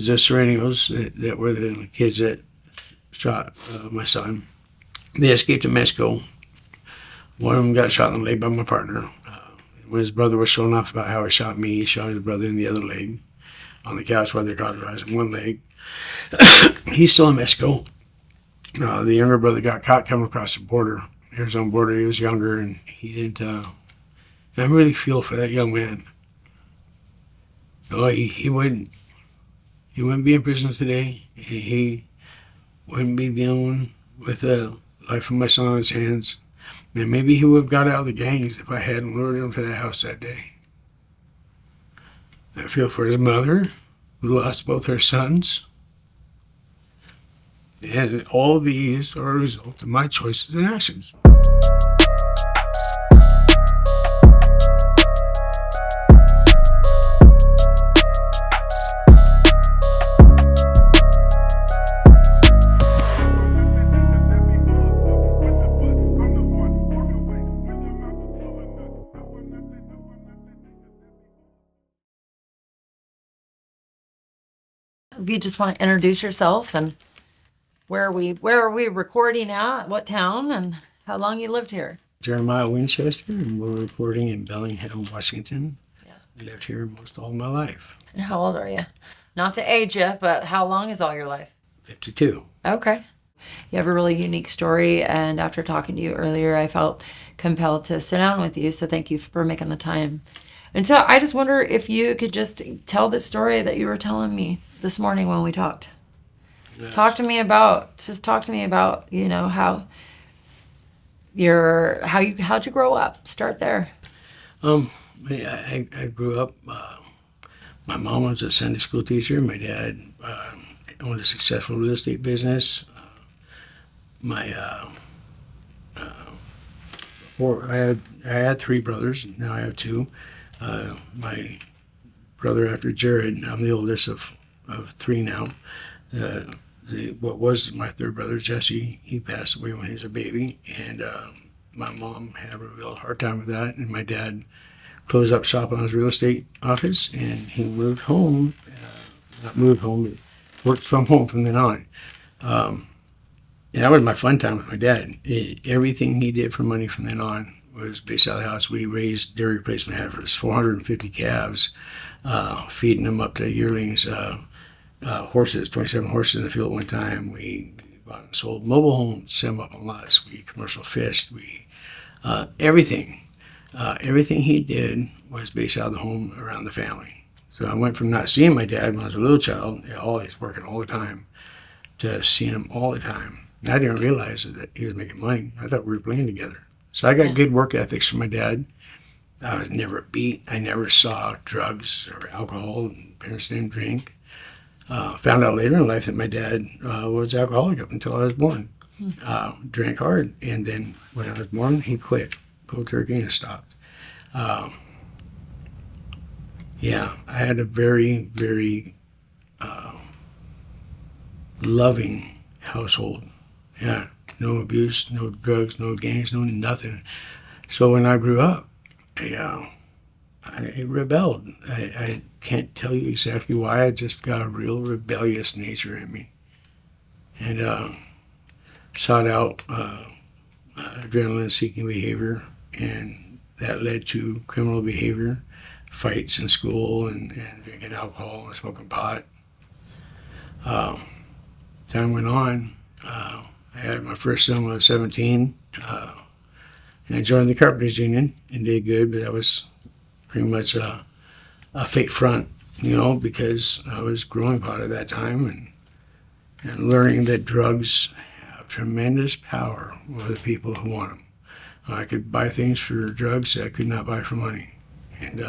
the Serenios that were the kids that shot my son. They escaped to Mexico. One of them got shot in the leg by my partner. When his brother was showing off about how he shot me, he shot his brother in the other leg on the couch while they're cauterizing one leg. He's still in Mexico. The younger brother got caught coming across the border, Arizona border. He was younger, and he didn't. And I really feel for that young man. Oh, he wouldn't be in prison today. He wouldn't be dealing with the life of my son on his hands. And maybe he would have got out of the gangs if I hadn't lured him to that house that day. I feel for his mother, who lost both her sons. And all these are a result of my choices and actions. If you just want to introduce yourself and where are we recording at, what town, and how long you lived here? Jeremiah Winchester, and we're recording in Bellingham, Washington. Yeah. I lived here most all my life. And how old are you? Not to age you, but how long is all your life? 52. Okay. You have a really unique story, and after talking to you earlier, I felt compelled to sit down with you, so thank you for making the time. And so I just wonder if you could just tell the story that you were telling me this morning when we talked. Yes. Talk to me about, you know, how'd you grow up? Start there. I grew up, my mom was a Sunday school teacher. My dad owned a successful real estate business. I had three brothers. Now I have two. My brother after Jared, I'm the oldest of three now. What was my third brother, Jesse, he passed away when he was a baby, and my mom had a real hard time with that, and my dad closed up shop on his real estate office, and he moved home, but worked from home from then on. And that was my fun time with my dad. Everything he did for money from then on was based out of the house. We raised dairy replacement heifers, 450 calves, feeding them up to yearlings, horses, 27 horses in the field at one time. We bought and sold mobile homes, set them up on lots. We commercial fished. Everything he did was based out of the home around the family. So I went from not seeing my dad when I was a little child, always working all the time, to seeing him all the time. And I didn't realize that he was making money. I thought we were playing together. So I got good work ethics from my dad. I was never beat. I never saw drugs or alcohol. Parents didn't drink. Found out later in life that my dad was alcoholic up until I was born. Drank hard, and then when I was born, he quit cold turkey and stopped. Yeah, I had a very, very loving household. Yeah, no abuse, no drugs, no gangs, no nothing. So when I grew up, I rebelled. I can't tell you exactly why. I just got a real rebellious nature in me, and sought out adrenaline-seeking behavior, and that led to criminal behavior, fights in school, and drinking alcohol and smoking pot. Time went on. I had my first son when I was 17, and I joined the Carpenters Union and did good, but that was pretty much a fake front, because I was growing pot at that time and learning that drugs have tremendous power over the people who want them. I could buy things for drugs that I could not buy for money, and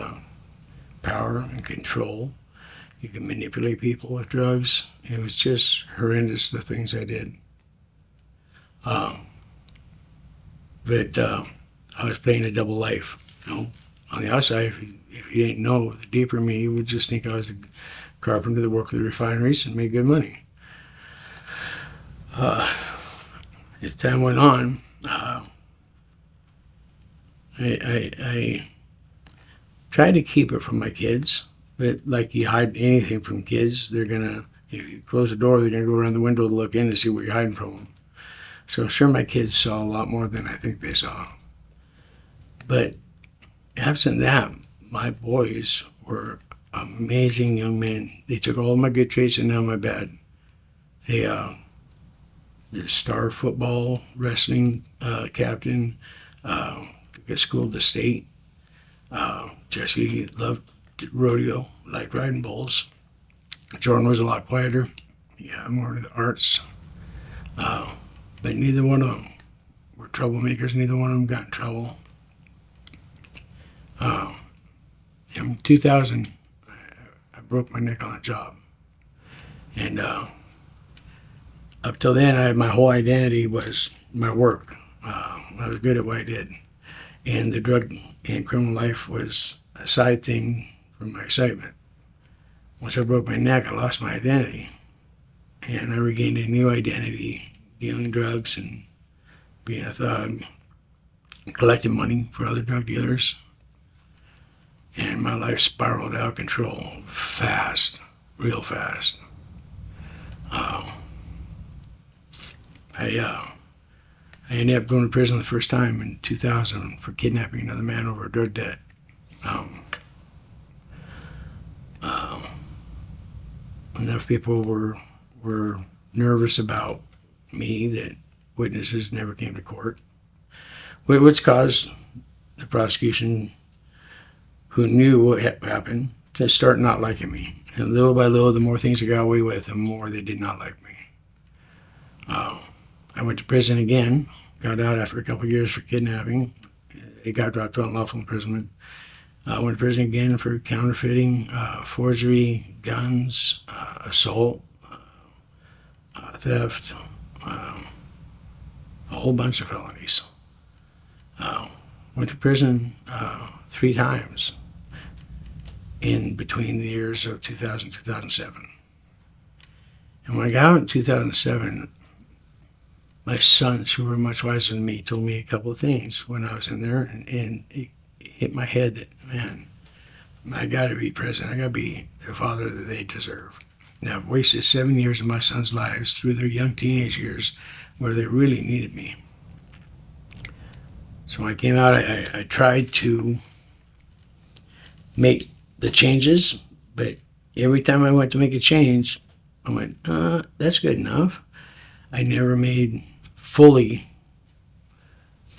power and control. You can manipulate people with drugs. It was just horrendous, the things I did. But I was playing a double life. On the outside, if you didn't know the deeper me, you would just think I was a carpenter that worked with the refineries and made good money. As time went on, I tried to keep it from my kids, But like you hide anything from kids, they're gonna, if you close the door, they're gonna go around the window to look in to see what you're hiding from them. So I'm sure my kids saw a lot more than I think they saw. But absent that, my boys were amazing young men. They took all my good traits and none of my bad. The star football, wrestling captain, got schooled to state. Jesse loved rodeo, liked riding bulls. Jordan was a lot quieter. Yeah, more into the arts. But neither one of them were troublemakers. Neither one of them got in trouble. In 2000, I broke my neck on a job. And up till then, my whole identity was my work. I was good at what I did. And the drug and criminal life was a side thing for my excitement. Once I broke my neck, I lost my identity. And I regained a new identity, dealing drugs and being a thug, collecting money for other drug dealers. And my life spiraled out of control fast, real fast. I ended up going to prison the first time in 2000 for kidnapping another man over a drug debt. Enough people were nervous about me that witnesses never came to court, which caused the prosecution, who knew what happened, to start not liking me. And little by little, the more things I got away with, the more they did not like me. I went to prison again, got out after a couple of years for kidnapping. It got dropped to unlawful imprisonment. I went to prison again for counterfeiting, forgery, guns, assault, theft, a whole bunch of felonies. Went to prison 3 times in between the years of 2000 and 2007. And when I got out in 2007, my sons, who were much wiser than me, told me a couple of things when I was in there, and it hit my head that, man, I got to be president. I got to be the father that they deserve. And I've wasted 7 years of my sons' lives through their young teenage years where they really needed me. So when I came out, I tried to make the changes, but every time I went to make a change, I went, that's good enough. I never made fully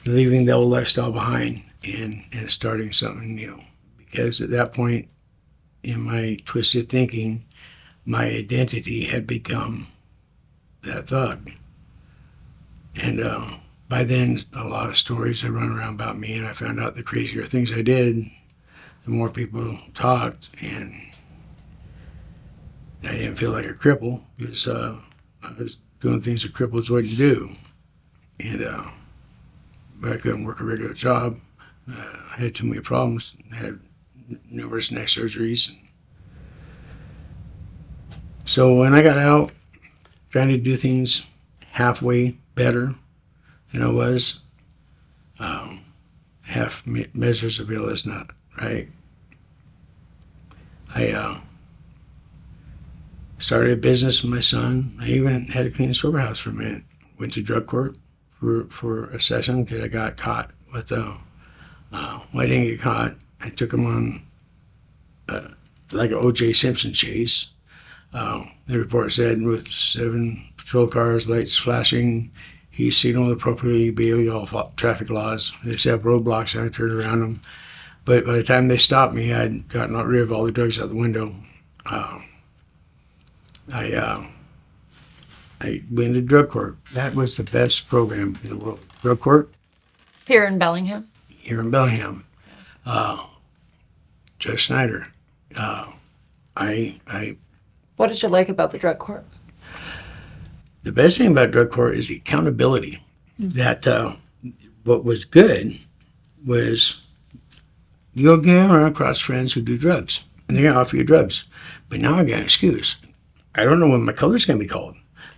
leaving the old lifestyle behind and starting something new. Because at that point, in my twisted thinking, my identity had become that thug. And by then, a lot of stories had run around about me, and I found out the crazier things I did, the more people talked, and I didn't feel like a cripple because I was doing things that cripples wouldn't do. And but I couldn't work a regular job. I had too many problems. I had numerous neck surgeries. So when I got out, trying to do things halfway better than I was, half measures of ill is not, right? I started a business with my son. I even had to clean a sober house for a minute. Went to drug court for a session because I got caught with I didn't get caught. I took him on like an O.J. Simpson chase. The report said with 7 patrol cars, lights flashing, he signaled appropriately, obeyed all traffic laws. They set up roadblocks and I turned around them. But by the time they stopped me, I'd gotten rid of all the drugs out the window. I went to drug court. That was the best program in the world. Drug court Here in Bellingham? here in Bellingham. Judge Snyder. What did you like about the drug court? The best thing about drug court is the accountability. That what was good was you'll run across friends who do drugs, and they're gonna offer you drugs. But now I got an excuse. I don't know when my color's gonna be called.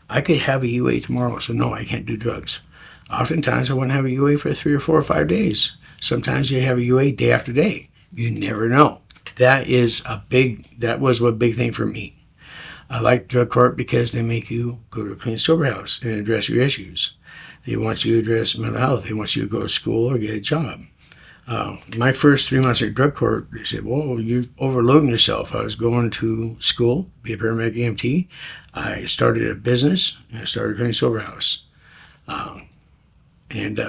I could have a UA tomorrow, so no, I can't do drugs. Oftentimes I wouldn't have a UA for 3 or 4 or 5 days. Sometimes you have a UA day after day. You never know. that was a big thing for me. I like drug court because they make you go to a clean sober house and address your issues. They want you to address mental health. They want you to go to school or get a job. My first 3 months at drug court, they said, "Whoa, you're overloading yourself." I was going to school, be a paramedic EMT. I started a business, and I started a clean sober house. And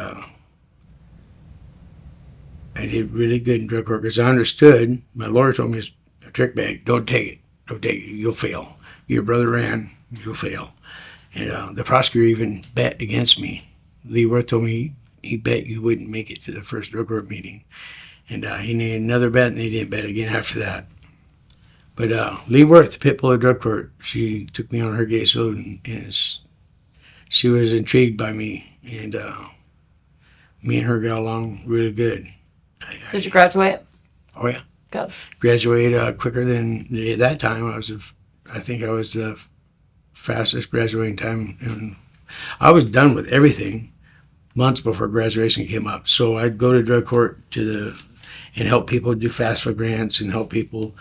I did really good in drug court because I understood. My lawyer told me it's a trick bag. Don't take it. Don't take it. You'll fail. Your brother ran. You'll fail. And the prosecutor even bet against me. Lee Worth told me he bet you wouldn't make it to the first drug court meeting. And he made another bet, and they didn't bet again after that. But Lee Worth, the pit bull of drug court, she took me on her caseload, and she was intrigued by me. And me and her got along really good. Did you graduate? Oh, yeah. Good. Graduated quicker than at that time. I think I was the fastest graduating time. And I was done with everything months before graduation came up. So I'd go to drug court and help people do FAFSA grants and help people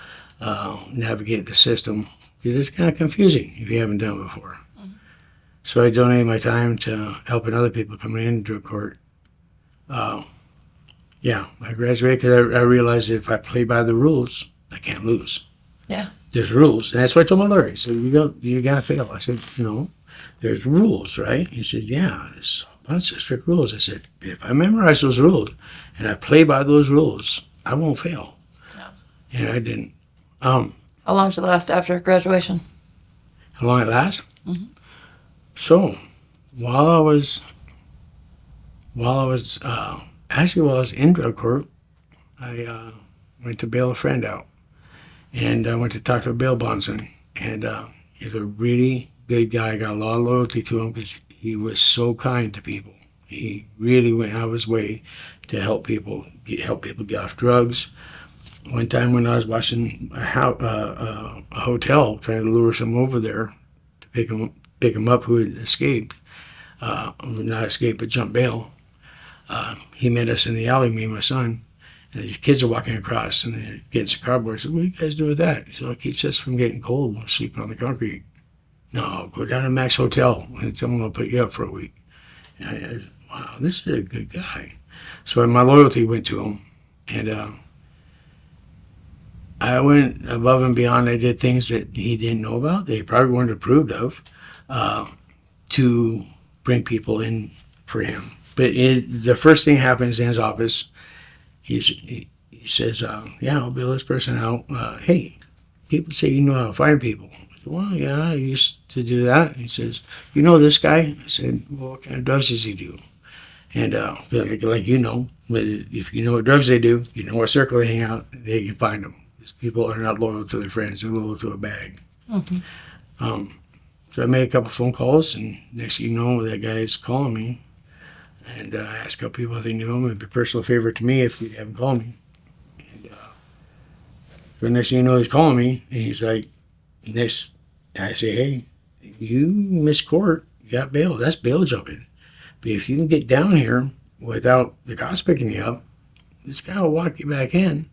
navigate the system. Because it's kind of confusing if you haven't done it before. Mm-hmm. So I donated my time to helping other people coming into drug court. Yeah, I graduated because I realized that if I play by the rules, I can't lose. Yeah. There's rules. And that's what I told my lawyer. He said, you got to fail. I said, no, there's rules, right? He said, yeah, there's a bunch of strict rules. I said, if I memorize those rules and I play by those rules, I won't fail. Yeah. And I didn't. How long did it last after graduation? How long it lasts? Mm-hmm. So, while I was in drug court, I went to bail a friend out. And I went to talk to a bail bondsman. And he's a really good guy. I got a lot of loyalty to him because he was so kind to people. He really went out of his way to help people get off drugs. One time when I was watching a hotel, trying to lure someone over there to pick him up who had escaped, not escaped but jumped bail, he met us in the alley, me and my son. And these kids are walking across and they're getting some cardboard. I said, "What are you guys doing with that?" He said, "It keeps us from getting cold when we're sleeping on the concrete." "No, go down to Max Hotel and tell them they'll put you up for a week." And I said, "Wow, this is a good guy." So my loyalty went to him. And I went above and beyond. I did things that he didn't know about, that he probably weren't approved of, to bring people in for him. But the first thing happens in his office, he says, "Yeah, I'll bail this person out. Hey, people say you know how to find people." I said, "Well, yeah, I used to do that." He says, "You know this guy?" I said, "Well, what kind of drugs does he do?" And like if you know what drugs they do, you know what circle they hang out, they can find them. People are not loyal to their friends; they're loyal to a bag. Mm-hmm. So I made a couple phone calls, and next thing you know, that guy's calling me. And I asked a couple people if they knew him. It'd be a personal favor to me if he'd have him call me. And so next thing you know, he's calling me, and he's like, I say, "Hey, you missed court. You got bail. That's bail jumping. But if you can get down here without the cops picking you up, this guy will walk you back in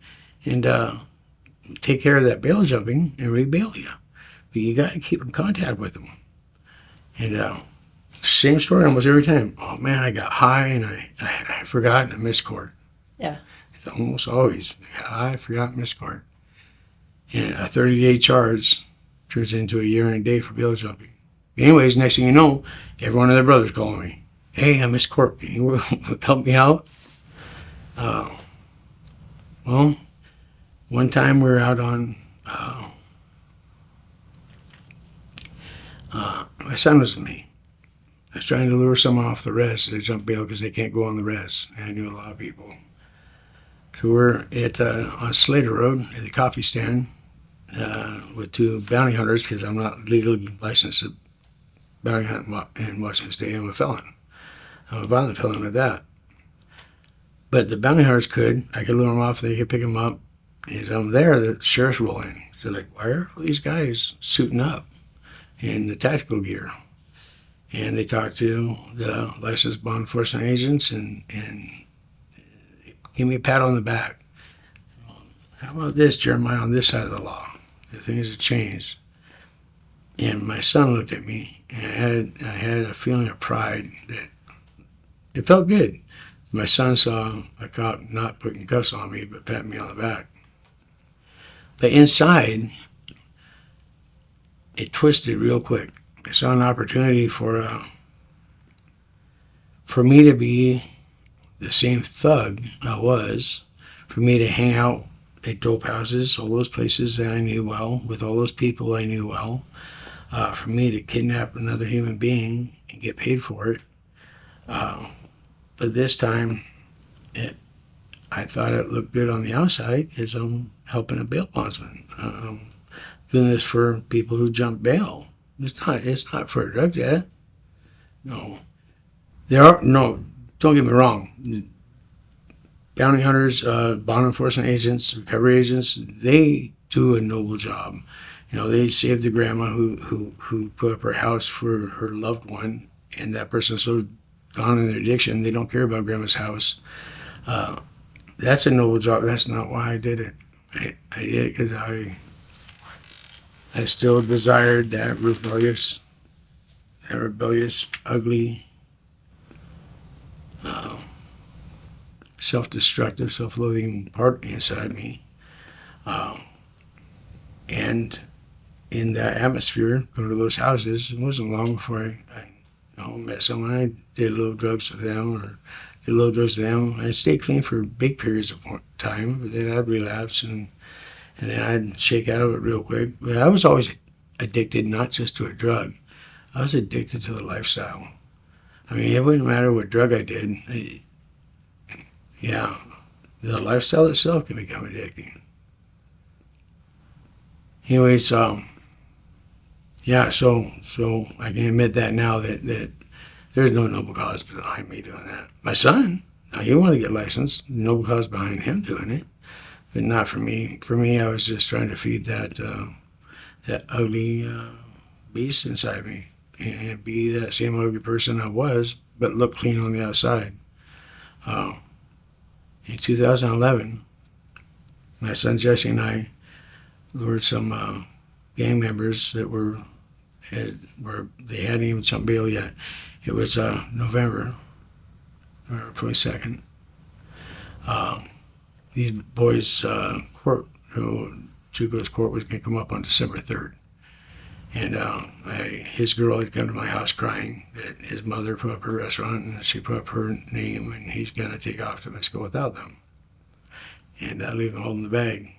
and take care of that bail jumping and re-bail you. But you got to keep in contact with him." And same story almost every time. "Oh man, I got high and I forgot and I missed court." Yeah. It's almost always, "I forgot and missed court." And a 30-day charge turns into a year and a day for bail jumping. Anyways, next thing you know, every one of their brothers calling me. "Hey, I missed court. Can you help me out?" Well, one time we were out on, my son was with me. I was trying to lure someone off the res to jump bail because they can't go on the res. And I knew a lot of people. So we're on Slater Road at the coffee stand with two bounty hunters because I'm not legally licensed to bounty hunt in Washington State. I'm a felon. I'm a violent felon at that. But the bounty hunters I could lure them off, they could pick them up. And as I'm there, the sheriff's rolling. So like, why are all these guys suiting up in the tactical gear? And they talked to the licensed law enforcement agents and give me a pat on the back. how about this, Jeremiah, on this side of the law? The things have changed. And my son looked at me, and I had a feeling of pride that it felt good. My son saw a cop not putting cuffs on me, but patting me on the back. But inside, it twisted real quick. I saw an opportunity for me to be the same thug I was, for me to hang out at dope houses, all those places that I knew well, with all those people I knew well, for me to kidnap another human being and get paid for it. But this time, I thought it looked good on the outside because I'm helping a bail bondsman. Doing this for people who jump bail. It's not for a drug debt. No. Don't get me wrong. Bounty hunters, bond enforcement agents, recovery agents, they do a noble job. They saved the grandma who put up her house for her loved one, and that person's so gone in their addiction, they don't care about grandma's house. That's a noble job. That's not why I did it. I did it because I still desired that rebellious, ugly, self-destructive, self-loathing part inside me. And in that atmosphere, going to those houses, it wasn't long before I met someone. I did a little drugs with them, or did a little drugs with them. I stayed clean for big periods of time, but then I'd relapse, and then I'd shake out of it real quick. But I was always addicted, not just to a drug. I was addicted to the lifestyle. I mean, it wouldn't matter what drug I did. The lifestyle itself can become addicting. Anyways, so I can admit that now that there's no noble cause behind me doing that. My son, now he wanted to get licensed, noble cause behind him doing it, but not for me. For me, I was just trying to feed that ugly beast inside me and be that same ugly person I was, but look clean on the outside. In 2011, my son Jesse and I lured some gang members that they hadn't even jumped bail yet. It was November 22nd. These boys' court, Jugo's court was going to come up on December 3rd. And his girl had come to my house crying that his mother put up her restaurant and she put up her name and he's going to take off to Mexico without them. And I leave him holding the bag.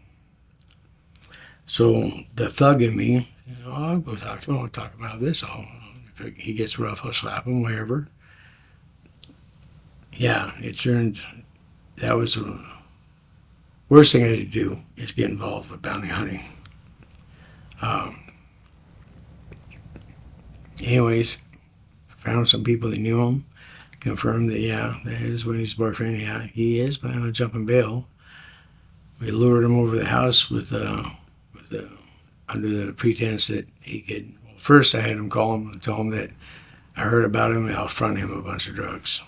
So the thug in me, I'll go talk to him. I'll talk about this. If he gets rough, I'll slap him, whatever. Yeah, that was the worst thing I had to do is get involved with bounty hunting. Anyways, found some people that knew him, confirmed that, that is Winnie's boyfriend. Yeah, he is planning on jumping bail. We lured him over the house with under the pretense that he could. Well, first, I had him call him and tell him that I heard about him and I'll front him a bunch of drugs.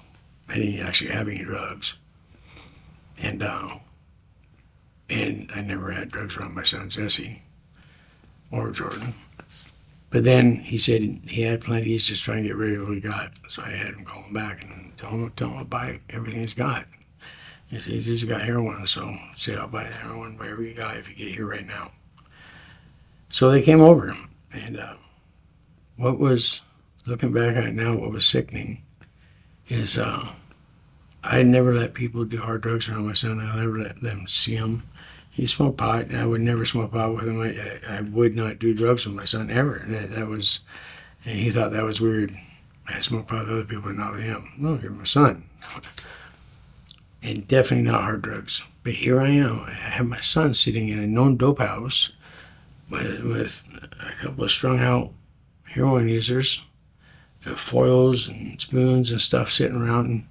I didn't actually have any drugs, and I never had drugs around my son Jesse or Jordan. But then he said he had plenty. He's just trying to get rid of what he got. So I had him call him back and tell him I'll buy everything he's got. He said, he's just got heroin. So I said, I'll buy the heroin, whatever you got, if you get here right now. So they came over. And what was, looking back at it now, what was sickening is I never let people do hard drugs around my son. I never let them see him. He smoked pot, and I would never smoke pot with him. I would not do drugs with my son ever. And he thought that was weird. I smoke pot with other people, but not with him. No, you're my son. And definitely not hard drugs. But here I am. I have my son sitting in a known dope house with a couple of strung out heroin users, foils and spoons and stuff sitting around. And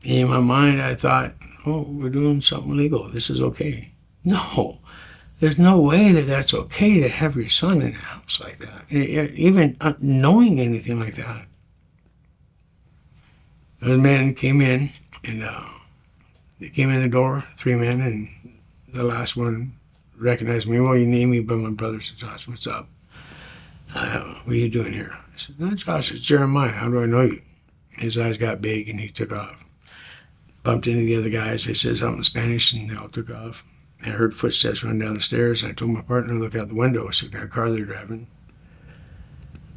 in my mind, I thought, oh, we're doing something legal. This is okay. No, there's no way that that's okay to have your son in a house like that, even knowing anything like that. Those men came in, and they came in the door, 3 men, and the last one recognized me. Well, you named me by my brother. Said, Josh, what's up? What are you doing here? I said, no, Josh, it's Jeremiah. How do I know you? His eyes got big and he took off. Bumped into the other guys. They said something in Spanish and they all took off. And I heard footsteps running down the stairs. And I told my partner to look out the window. I said, got a car they're driving.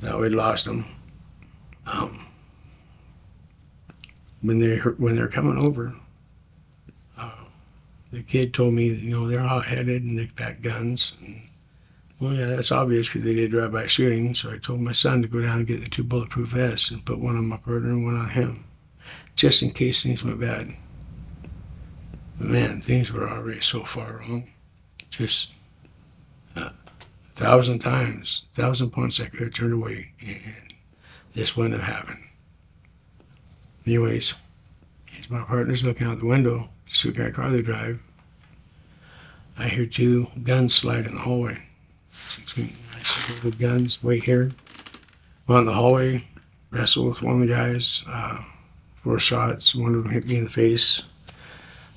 Thought we'd lost them. When they're coming over, the kid told me, they're hot-headed and they pack guns. And, well, yeah, that's obvious because they did drive-by shooting. So I told my son to go down and get the 2 bulletproof vests and put one on my partner and one on him, just in case things went bad. But man, things were already so far wrong. Just 1,000 times, 1,000 points I could have turned away, and this wouldn't have happened. Anyways, as my partner's looking out the window to see what kind of car they drive, I hear 2 guns slide in the hallway. I said, the guns, wait here. Went in the hallway, wrestled with one of the guys, 4 shots. One of them hit me in the face.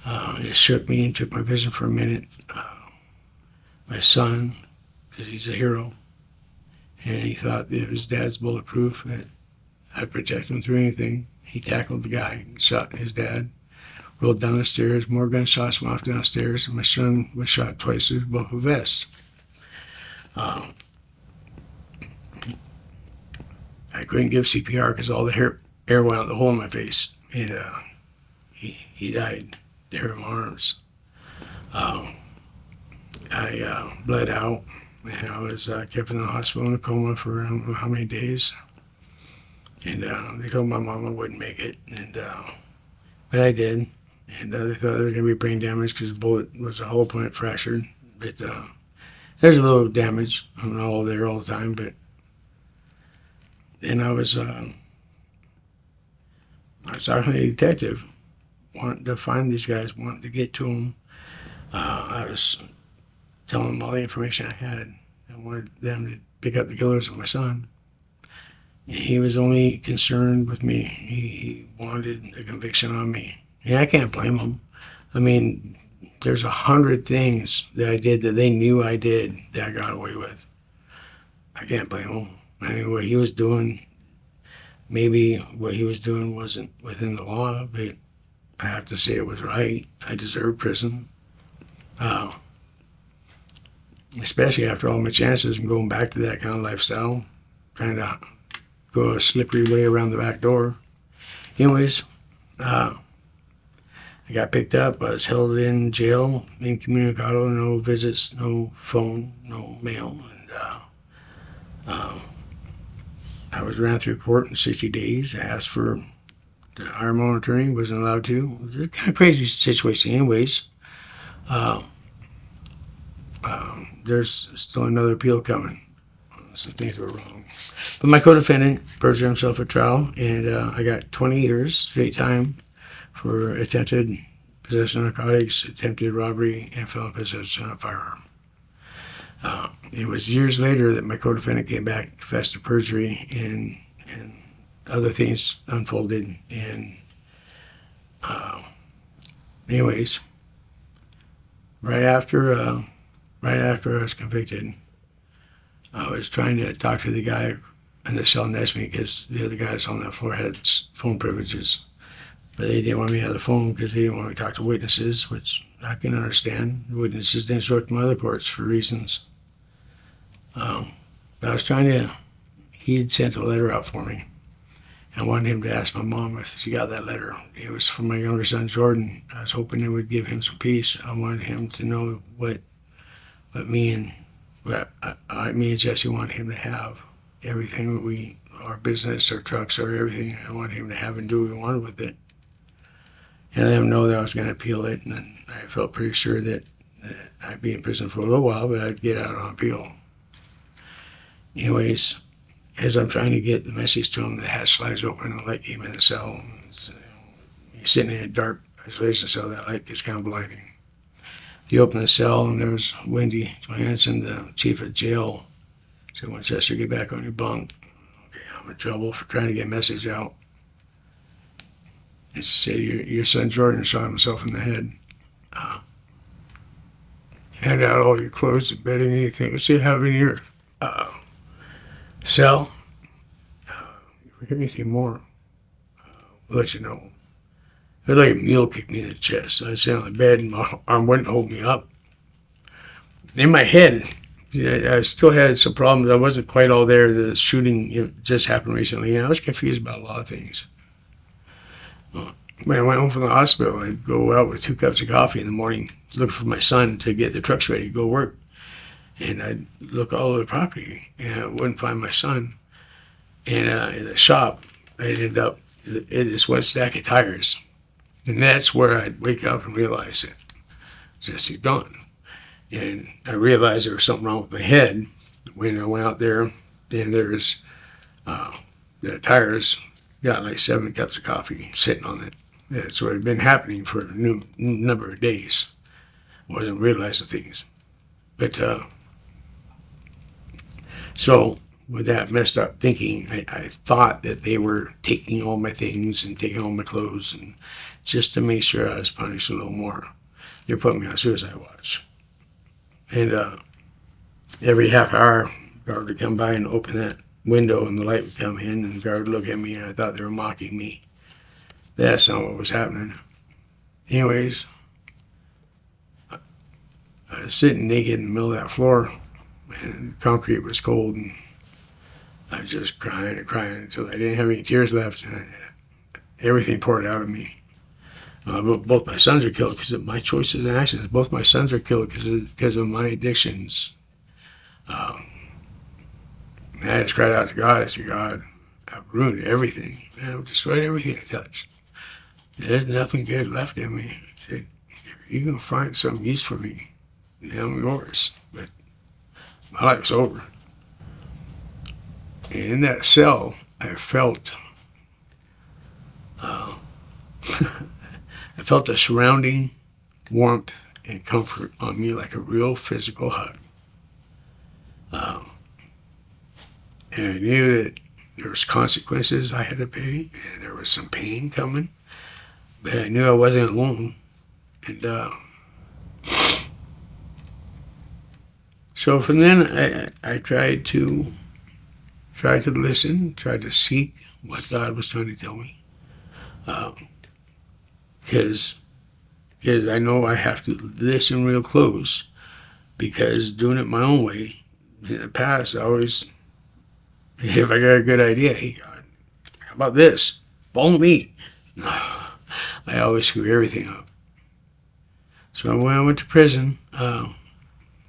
It shook me and took my vision for a minute. My son, because he's a hero, and he thought that if his dad's bulletproof, that I'd protect him through anything. He tackled the guy, shot his dad, rolled down the stairs. More gunshots went off downstairs, and my son was shot twice with both a vest. I couldn't give CPR because all the air went out the hole in my face, and he died there in my arms. I bled out, and I was kept in the hospital in a coma for I don't know how many days. And they told my mom I wouldn't make it, and but I did. And they thought there was going to be brain damage because the bullet was a hollow point fractured. But there's a little damage. I'm not all there all the time, but then I was talking to a detective, wanting to find these guys, wanting to get to them. I was telling them all the information I had. I wanted them to pick up the killers of my son. He was only concerned with me. He wanted a conviction on me. Yeah, I can't blame him. I mean, there's 100 things that I did that they knew I did that I got away with. I can't blame him. I mean, what he was doing, maybe what he was doing wasn't within the law, but I have to say it was right. I deserved prison. Especially after all my chances and going back to that kind of lifestyle, trying to go a slippery way around the back door. Anyways, I got picked up. I was held in jail, incommunicado, no visits, no phone, no mail. And I was ran through court in 60 days. I asked for to hire my own attorney, wasn't allowed to. It was a kind of crazy situation. Anyways, there's still another appeal coming. Some things were wrong. But my co-defendant perjured himself at trial, and I got 20 years straight time for attempted possession of narcotics, attempted robbery, and felon possession of a firearm. It was years later that my co-defendant came back, confessed to perjury, and other things unfolded. And anyways, right after I was convicted, I was trying to talk to the guy in the cell next to me because the other guys on that floor had phone privileges. But they didn't want me to have the phone because they didn't want me to talk to witnesses, which I can understand. The witnesses didn't show up to my other courts for reasons. But I was trying to, he had sent a letter out for me. I wanted him to ask my mom if she got that letter. It was from my younger son, Jordan. I was hoping it would give him some peace. I wanted him to know what me and Jesse wanted him to have. Everything that our business, our trucks, or everything, I wanted him to have and do what we wanted with it. And I let him know that I was going to appeal it, and I felt pretty sure that I'd be in prison for a little while, but I'd get out on appeal. Anyways, as I'm trying to get the message to him, the hatch slides open and the light came in the cell. He's sitting in a dark isolation cell. That light gets kind of blinding. He opened the cell, and there was Wendy Johansson, the chief of jail. Said, Winchester, get back on your bunk. Okay, I'm in trouble for trying to get a message out. And she said, your son Jordan shot himself in the head. hand out all your clothes and bedding, anything else you have in your cell. If we hear anything more, we'll let you know. It was like a mule kicked me in the chest. I sat on the bed and my arm wouldn't hold me up. In my head, I still had some problems. I wasn't quite all there. The shooting just happened recently, and I was confused about a lot of things. When I went home from the hospital, I'd go out with 2 cups of coffee in the morning, look for my son to get the trucks ready to go work. And I'd look all over the property, and I wouldn't find my son. And in the shop, I'd end up in this one stack of tires. And that's where I'd wake up and realize that Jesse's gone. And I realized there was something wrong with my head when I went out there, and there's the tires got like 7 cups of coffee sitting on it. That's what had been happening for a number of days. I wasn't realizing things. But so with that messed up thinking, I thought that they were taking all my things and taking all my clothes, and just to make sure I was punished a little more, they're putting me on suicide watch. And every half hour, guard would come by and open that window, and the light would come in, and the guard would look at me, and I thought they were mocking me. That's not what was happening. Anyways, I was sitting naked in the middle of that floor, and the concrete was cold, and I was just crying and crying until I didn't have any tears left, and everything poured out of me. Both my sons are killed because of my choices and actions. Both my sons are killed because of my addictions. I just cried out to God. I said, God, I've ruined everything. I've destroyed everything I touched. There's nothing good left in me. I said, if you're going to find some use for me, I'm yours. But my life's over. And in that cell, I felt I felt a surrounding warmth and comfort on me like a real physical hug. And I knew that there was consequences I had to pay, and there was some pain coming, but I knew I wasn't alone. And so from then, I tried to listen, tried to seek what God was trying to tell me. Because I know I have to listen real close, because doing it my own way, in the past, I always, if I got a good idea, hey, God, how about this? Follow me. No, I always screw everything up. So when I went to prison, I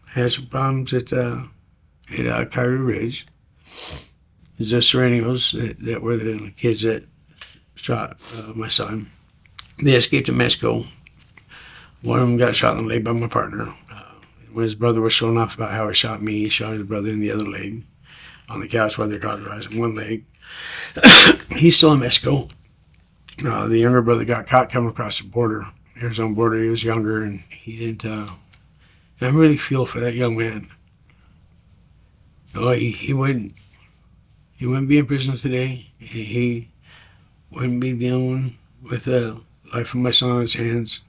had some problems at Coyote Ridge. There's the Serenios that were the kids that shot my son. They escaped to Mexico. One of them got shot in the leg by my partner. When his brother was showing off about how he shot me, he shot his brother in the other leg on the couch while they're cauterizing one leg. He's still in Mexico. The younger brother got caught coming across the border, Arizona border. He was younger, and he didn't. And I really feel for that young man. No, he wouldn't be in prison today. He wouldn't be dealing with the life of my son on his hands.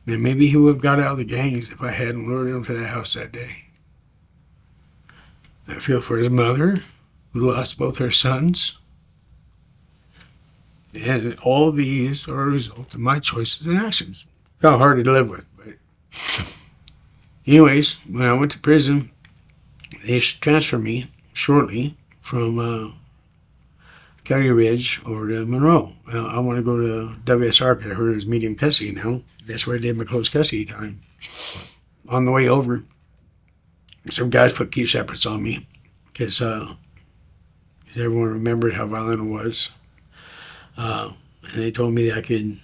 And maybe he would have got out of the gangs if I hadn't lured him to that house that day. I feel for his mother, who lost both her sons. And all these are a result of my choices and actions. Kind of hard to live with, but anyways, when I went to prison, they transferred me shortly from Coyote Ridge over to Monroe. I want to go to WSR because I heard it was medium custody now. That's where I did my close custody time. On the way over, some guys put key shepherd's on me because everyone remembered how violent it was. And they told me that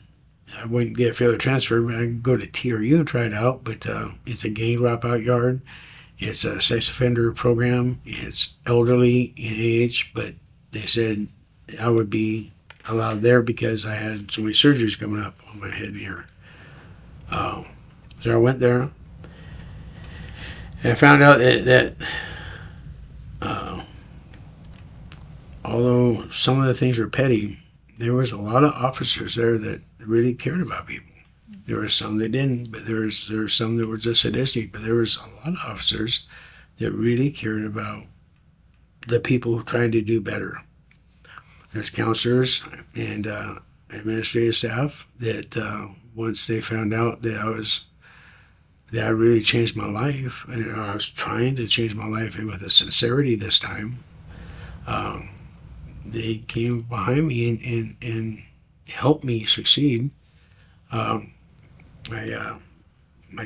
I wouldn't get a failure transfer, but I could go to TRU and try it out. But it's a gang dropout yard. It's a sex offender program. It's elderly in age, but they said I would be allowed there because I had so many surgeries coming up on my head and ear. So I went there, and I found out that although some of the things were petty, there was a lot of officers there that really cared about people. There were some that didn't, but there were some that were just sadistic. But there was a lot of officers that really cared about the people trying to do better. There's counselors and administrative staff that once they found out that I really changed my life, and I was trying to change my life with a sincerity this time, they came behind me and helped me succeed. My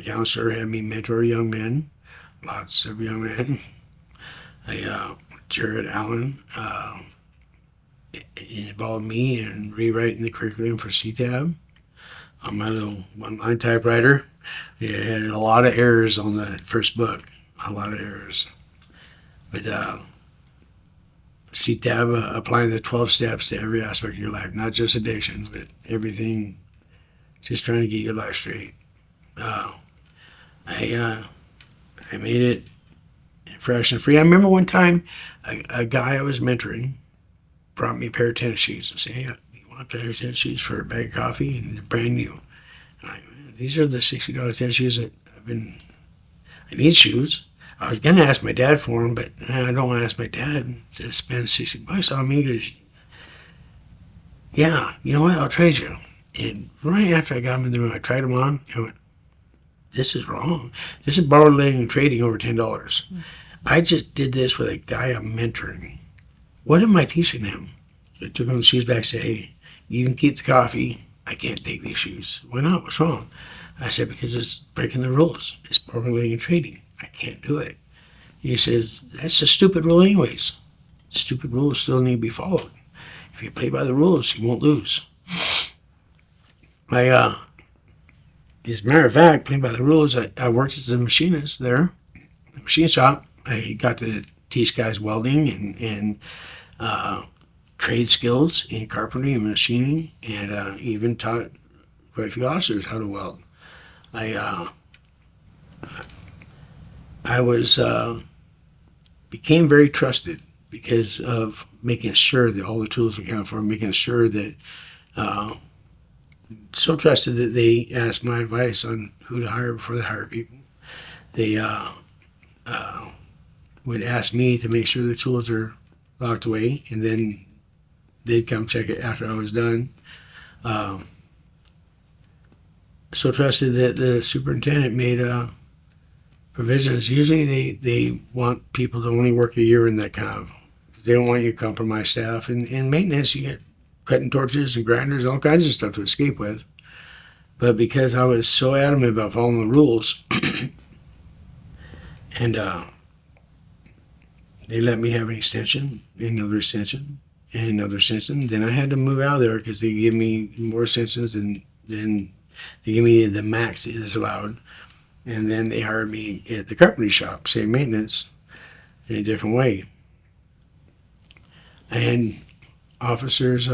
counselor had me mentor young men, lots of young men. Jared Allen involved me in rewriting the curriculum for CTAB on my little one-line typewriter. It had a lot of errors on the first book, a lot of errors. But CTAB, applying the 12 steps to every aspect of your life, not just addiction, but everything, just trying to get your life straight. I made it fresh and free. I remember one time a guy I was mentoring brought me a pair of tennis shoes and said, "Hey, you want a pair of tennis shoes for a bag of coffee?" And they're brand new. These are the $60 tennis shoes that I need shoes. I was going to ask my dad for them, but I don't want to ask my dad to spend $60 on me because, yeah, you know what, I'll trade you. And right after I got them in the room, I tried them on. I went, this is wrong. This is borrowed, lending, and trading over $10. I just did this with a guy I'm mentoring. What am I teaching him? So I took him the shoes back and said, "Hey, you can keep the coffee. I can't take these shoes." "Why not? What's wrong?" I said, "Because it's breaking the rules. It's borrowed, lending, and trading. I can't do it." He says, "That's a stupid rule anyways. Stupid rules still need to be followed. If you play by the rules, you won't lose." As a matter of fact, playing by the rules, I worked as a machinist there, the machine shop. I got to teach guys welding and trade skills in carpentry and machining, and even taught quite a few officers how to weld. I became very trusted because of making sure that all the tools were accounted for, making sure that so trusted that they asked my advice on who to hire before they hire people. They would ask me to make sure the tools are locked away, and then they'd come check it after I was done. So trusted that the superintendent made provisions. Usually they want people to only work a year in that kind of, they don't want you to compromise staff. And in maintenance, you get cutting torches and grinders, all kinds of stuff to escape with. But because I was so adamant about following the rules, and they let me have an extension, another extension, and another extension. Then I had to move out of there because they give me more extensions than they give me the max that is allowed. And then they hired me at the carpentry shop, same maintenance, in a different way. And officers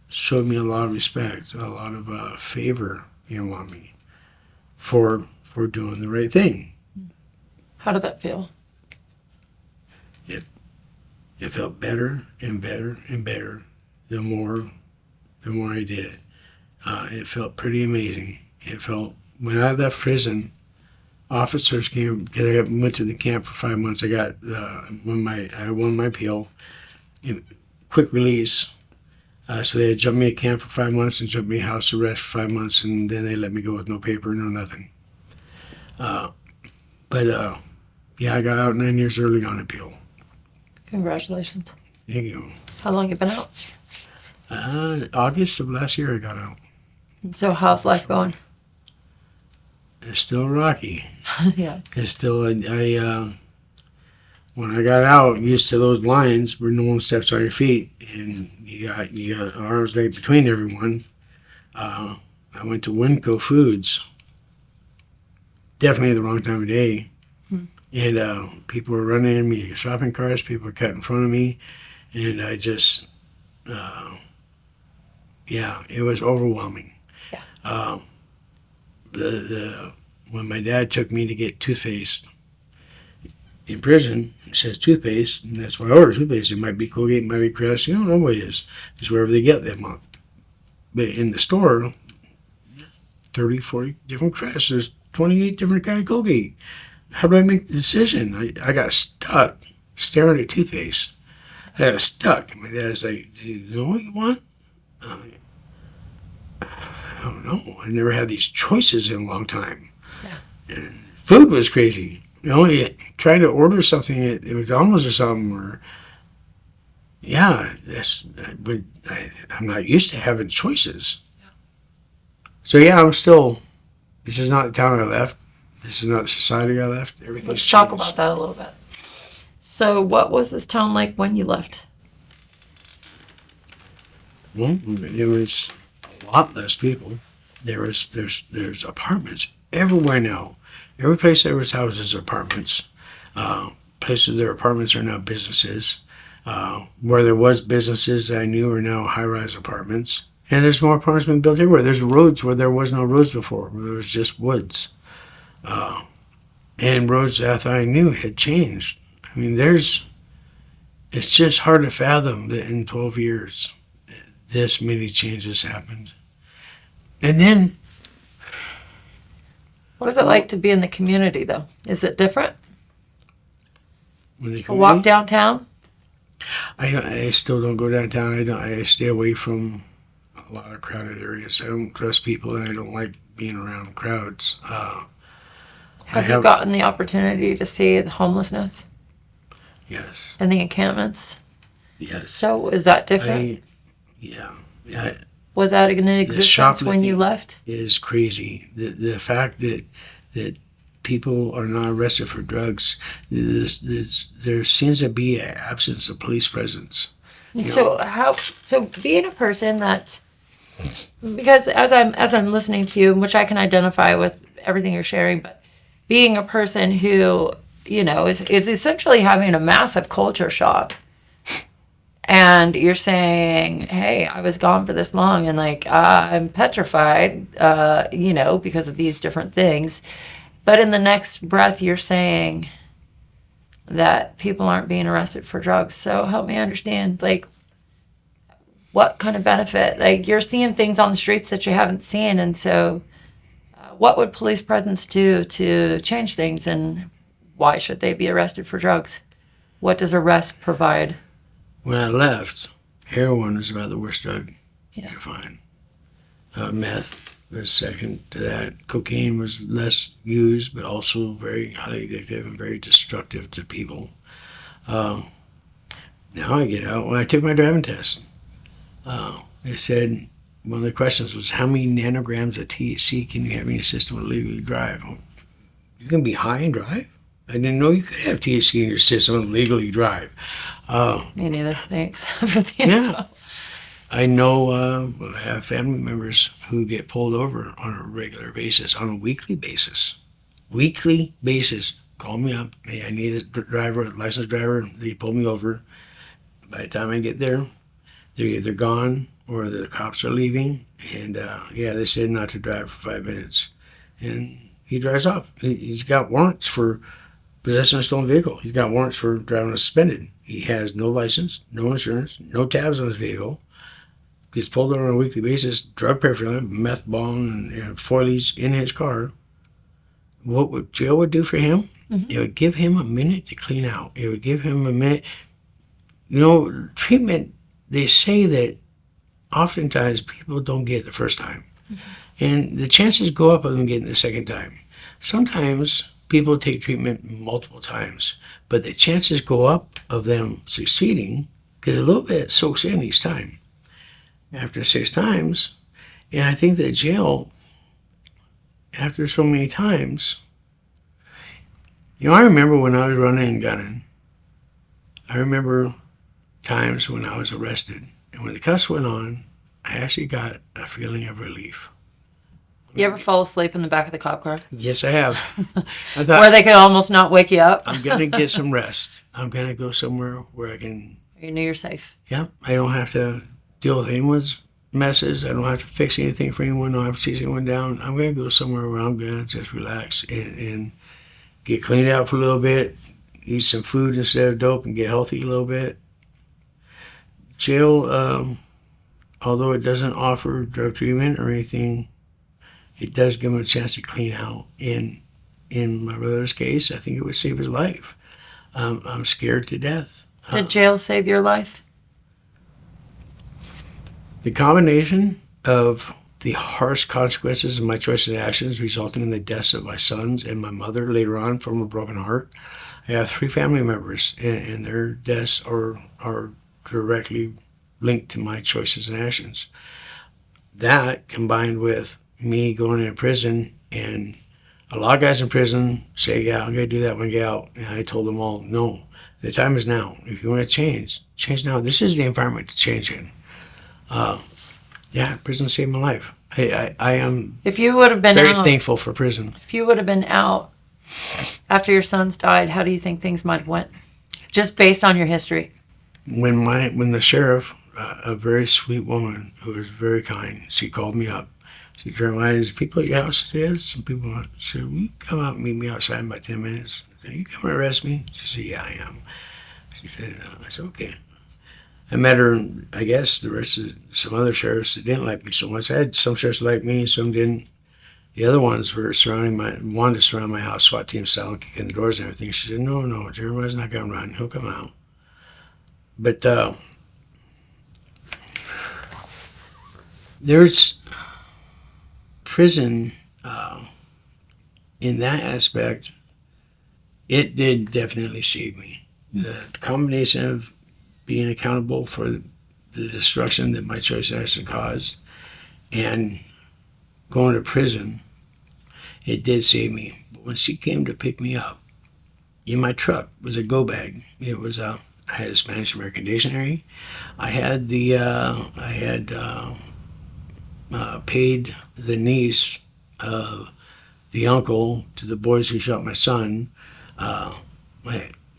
showed me a lot of respect, a lot of favor in me for doing the right thing. How did that feel? It felt better and better and better the more I did it. It felt pretty amazing. It felt, when I left prison, officers came, because I went to the camp for 5 months. I won my appeal, quick release. So they had jumped me at camp for 5 months and jumped me house arrest for 5 months, and then they let me go with no paper, no nothing. Yeah, I got out 9 years early on appeal. Congratulations. Thank you. How long you been out? August of last year I got out. So how's life going? It's still rocky. Yeah. It's still, when I got out, used to those lines where no one steps on your feet, and you got arms length between everyone. I went to Winco Foods. Definitely the wrong time of day. And people were running in me, shopping carts, people were cutting in front of me, and I just, it was overwhelming. Yeah. When my dad took me to get toothpaste, in prison, it says toothpaste, and that's why I order toothpaste. It might be Colgate, it might be Crest, you don't know what it is. It's wherever they get that month. But in the store, 30, 40 different Crest. There's 28 different kind of Colgate. How do I make the decision? I got stuck staring at toothpaste. I got stuck. My dad's like, do you know what you want? I don't know. I never had these choices in a long time. Yeah. And food was crazy. You know, trying to order something at McDonald's or something, or I'm not used to having choices. Yeah. So this is not the town I left. This is not the society I left. Everything's Let's talk changed. about that a little bit. So what was this town like when you left? Well, it was a lot less people. There's apartments everywhere now. Every place there was houses, apartments. Places their apartments are now businesses. Where there was businesses that I knew are now high-rise apartments. And there's more apartments being built everywhere. There's roads where there was no roads before, where there was just woods. And roads that I knew had changed. I mean, it's just hard to fathom that in 12 years, this many changes happened. And then... What is it like to be in the community, though? Is it different? A walk downtown? I still don't go downtown. I stay away from a lot of crowded areas. I don't trust people, and I don't like being around crowds. Have you gotten the opportunity to see the homelessness? Yes. And the encampments? Yes. So is that different? Was that in existence when you left? Is crazy. The fact that people are not arrested for drugs, there seems to be an absence of police presence. So being a person that, because as I'm listening to you, which I can identify with everything you're sharing, but being a person who, is essentially having a massive culture shock. And you're saying, hey, I was gone for this long, and I'm petrified, because of these different things. But in the next breath, you're saying that people aren't being arrested for drugs. So help me understand, what kind of benefit? You're seeing things on the streets that you haven't seen. And so what would police presence do to change things? And why should they be arrested for drugs? What does arrest provide? When I left, heroin was about the worst drug you could find. Meth was second to that. Cocaine was less used, but also very highly addictive and very destructive to people. Now I get out. When I took my driving test, they said, one of the questions was, how many nanograms of THC can you have in your system to legally drive? You can be high and drive? I didn't know you could have THC in your system and legally drive. Me neither. Thanks. Yeah. I know I have family members who get pulled over on a regular basis, on a weekly basis. Weekly basis. Call me up. Hey, I need a licensed driver. They pull me over. By the time I get there, they're either gone or the cops are leaving. And they said not to drive for 5 minutes. And he drives off. He's got warrants for possessing a stolen vehicle. He's got warrants for driving suspended. He has no license, no insurance, no tabs on his vehicle. He's pulled over on a weekly basis, drug paraphernalia, meth bong, and foilies in his car. What jail would do for him? Mm-hmm. It would give him a minute to clean out. It would give him a minute. Treatment, they say that oftentimes people don't get it the first time. Mm-hmm. And the chances go up of them getting it the second time. Sometimes people take treatment multiple times, but the chances go up of them succeeding because a little bit soaks in each time. After 6 times, and I think that jail, after so many times, I remember when I was running and gunning, I remember times when I was arrested, and when the cuffs went on, I actually got a feeling of relief. You ever fall asleep in the back of the cop car? Yes, I have. I thought, where they could almost not wake you up? I'm going to get some rest. I'm going to go somewhere where I can... You know you're safe. Yeah, I don't have to deal with anyone's messes. I don't have to fix anything for anyone. I don't have to chase anyone down. I'm going to go somewhere where I'm going to just relax and get cleaned out for a little bit, eat some food instead of dope and get healthy a little bit. Jail, although it doesn't offer drug treatment or anything, it does give him a chance to clean out. In my brother's case, I think it would save his life. I'm scared to death. Did jail save your life? The combination of the harsh consequences of my choices and actions resulting in the deaths of my sons and my mother later on from a broken heart. I have 3 family members, and their deaths are directly linked to my choices and actions. That combined with me going into prison, and a lot of guys in prison say, yeah, I'm going to do that when I get out. And I told them all, no, the time is now. If you want to change now. This is the environment to change in. Yeah, prison saved my life. I am If you would have been very out, thankful for prison. if you would have been out after your sons died, how do you think things might have went? Just based on your history. When the sheriff, a very sweet woman who was very kind, she called me up. She said, Jeremiah, there's people at your house? Yes, some people. I said, will you come out and meet me outside in about 10 minutes? I said, you come and arrest me? She said, yeah, I am. She said, I said, okay. I met her, and I guess the rest of some other sheriffs that didn't like me so much. I had some sheriffs like me, some didn't. The other ones were wanted to surround my house, SWAT team style, and kick in the doors and everything. She said, no, Jeremiah's not going to run. He'll come out. But there's prison in that aspect. It did definitely save me. The combination of being accountable for the destruction that my choice actually caused and going to prison, it did save me. But when she came to pick me up, in my truck was a go bag. It was I had a Spanish American dictionary. I had paid the niece of the uncle to the boys who shot my son. I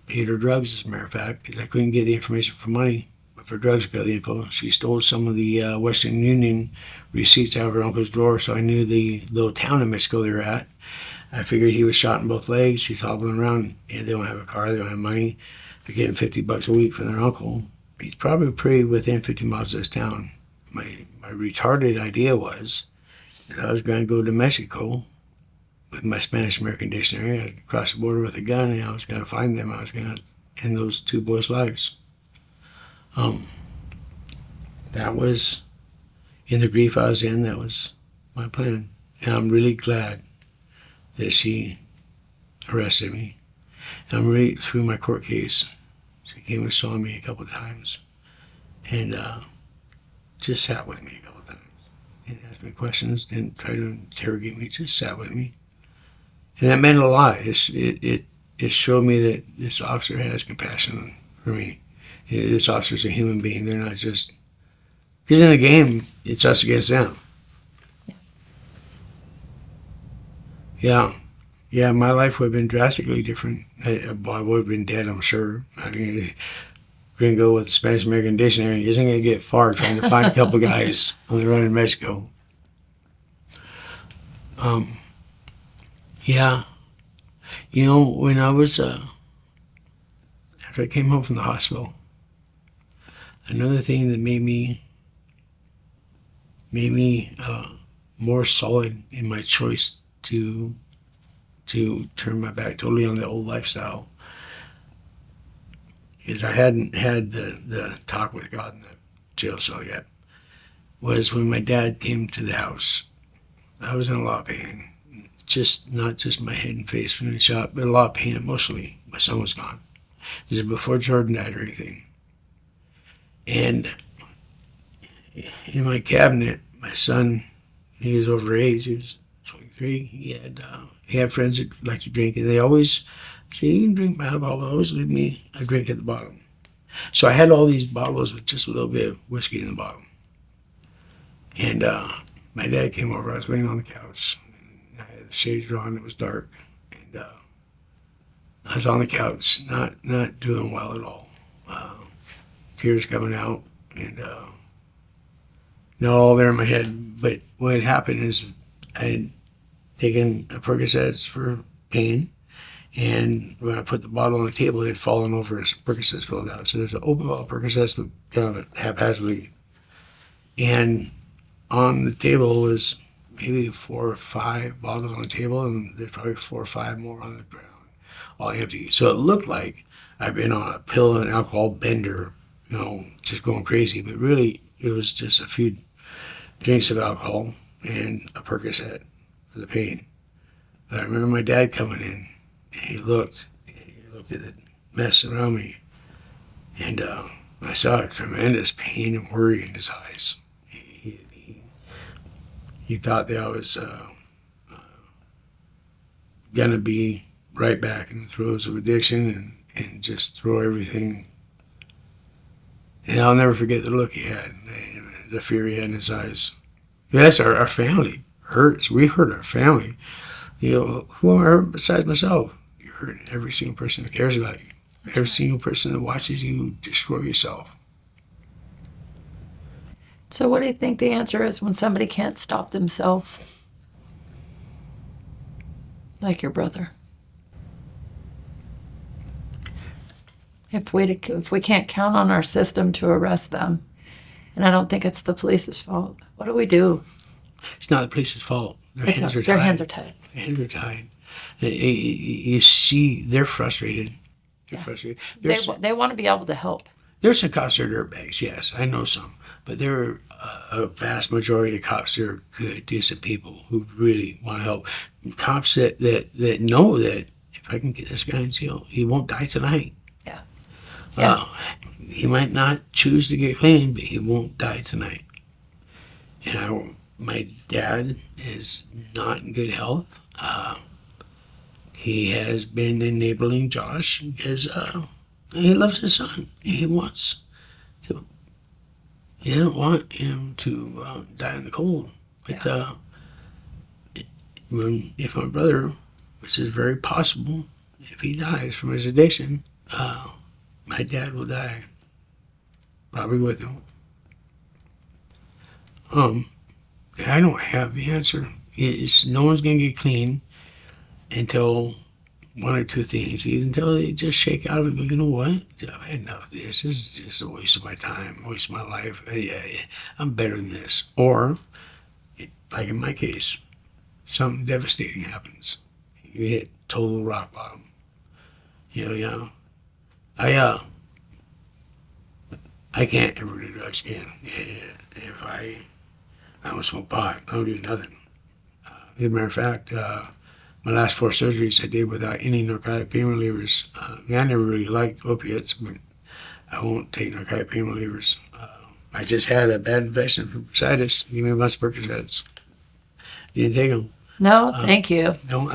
paid her drugs, as a matter of fact, because I couldn't get the information for money, but for drugs I got the info. She stole some of the Western Union receipts out of her uncle's drawer, so I knew the little town in Mexico they were at. I figured he was shot in both legs. He's hobbling around, and they don't have a car, they don't have money. They're getting $50 a week from their uncle. He's probably pretty within 50 miles of this town. My retarded idea was that I was going to go to Mexico with my Spanish American dictionary. I'd cross the border with a gun, and I was going to find them. I was going to end those 2 boys' lives. That was, in the grief I was in, that was my plan. And I'm really glad that she arrested me. And I'm really through my court case. She came and saw me a couple of times and just sat with me a couple of times and asked me questions, didn't try to interrogate me, just sat with me. And that meant a lot. It showed me that this officer has compassion for me. This officer's a human being. They're not just, because in the game, it's us against them. Yeah, my life would have been drastically different. I would have been dead, I'm sure. I mean, we're going to go with the Spanish American dictionary. Isn't going to get far trying to find a couple guys on the run in Mexico. Yeah. You know, when I was, after I came home from the hospital, another thing that made me more solid in my choice to turn my back totally on the old lifestyle is I hadn't had the talk with God in the jail cell yet, was when my dad came to the house. I was in a lot of pain. Not just my head and face from the shot, but a lot of pain emotionally. My son was gone. This is before Jordan died or anything. And in my cabinet, my son, he was over age, he was 23. He had friends that liked to drink, and they always say, you can drink my alcohol, always leave me a drink at the bottom. So I had all these bottles with just a little bit of whiskey in the bottom. And my dad came over, I was laying on the couch. I had the shades drawn, it was dark, and I was on the couch, not doing well at all. Tears coming out, and not all there in my head. But what had happened is I had taken a Percocets for pain, And when I put the bottle on the table, it had fallen over as Percocets rolled out. So there's an open bottle of Percocets that kind of haphazardly. And on the table was maybe 4 or 5 bottles on the table, and there's probably 4 or 5 more on the ground, all empty. So it looked like I've been on a pill and alcohol bender, just going crazy. But really, it was just a few drinks of alcohol and a Percocet for the pain. But I remember my dad coming in, and he looked at the mess around me, and I saw a tremendous pain and worry in his eyes. He thought that I was gonna be right back in the throes of addiction and just throw everything. And I'll never forget the look he had, the fear he had in his eyes. Yes, our family hurts. We hurt our family. Who am I hurting besides myself? You're hurting every single person that cares about you. Every single person that watches you destroy yourself. So what do you think the answer is when somebody can't stop themselves? Like your brother. If we can't count on our system to arrest them, and I don't think it's the police's fault, what do we do? It's not the police's fault. Their hands are tied. Their hands are tied. Their hands are tied. You see, they're frustrated. They're frustrated. They want to be able to help. There's some cops that are dirtbags, yes, I know some. But there are a vast majority of cops that are good, decent people who really want to help. Cops that know that if I can get this guy in jail, he won't die tonight. Yeah. He might not choose to get clean, but he won't die tonight. And my dad is not in good health. He has been enabling Josh because he loves his son. He wants to. He doesn't want him to die in the cold. But if my brother, which is very possible, if he dies from his addiction, my dad will die, probably with him. I don't have the answer. No one's going to get clean until one or two things. Until they just shake out of it and go, you know what? I've had enough of this. This is just a waste of my time, a waste of my life. I'm better than this. Or, like in my case, something devastating happens. You hit total rock bottom. I can't ever do drugs again. If I don't smoke pot, I don't do nothing. As a matter of fact, my last 4 surgeries I did without any narcotic pain relievers. I never really liked opiates, but I won't take narcotic pain relievers. I just had a bad infection from bursitis. Give me a bunch of Percocets. Didn't take them. No, thank you. No,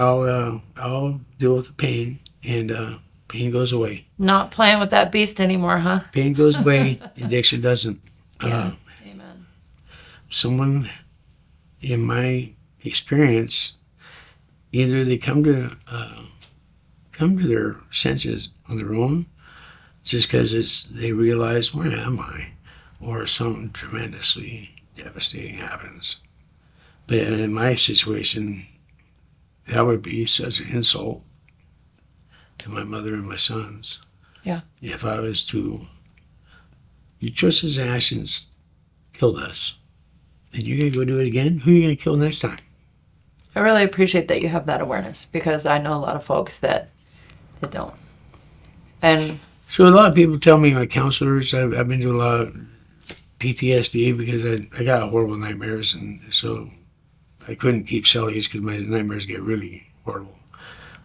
I'll deal with the pain, and pain goes away. Not playing with that beast anymore, huh? Pain goes away. Addiction doesn't. Yeah. Amen. Someone, in my experience, either they come to their senses on their own, just because they realize, where am I, or something tremendously devastating happens. But in my situation, that would be such an insult to my mother and my sons. Yeah. If I was to, your choices and actions killed us, then you're going to go do it again? Who are you going to kill next time? I really appreciate that you have that awareness, because I know a lot of folks that don't. And so a lot of people tell me, like counselors, I've been to a lot of PTSD because I got horrible nightmares, and so I couldn't keep cellies because my nightmares get really horrible.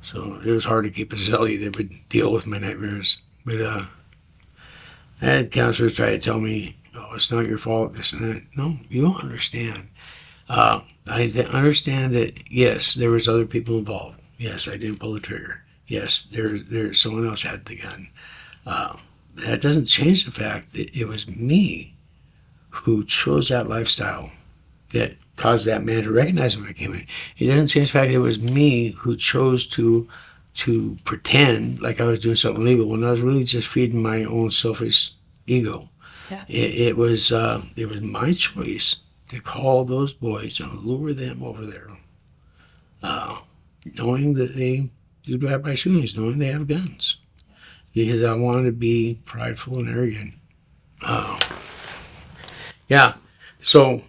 So it was hard to keep a cellie that would deal with my nightmares. But I had counselors try to tell me, oh, it's not your fault, this and that. No, you don't understand. I understand that, yes, there was other people involved. Yes, I didn't pull the trigger. Yes, there's someone else had the gun. That doesn't change the fact that it was me who chose that lifestyle that caused that man to recognize when I came in. It doesn't change the fact that it was me who chose to pretend like I was doing something illegal when I was really just feeding my own selfish ego. Yeah. It was my choice to call those boys and lure them over there, knowing that they do drive-by shootings knowing they have guns because I wanted to be prideful and arrogant. Uh, yeah. So,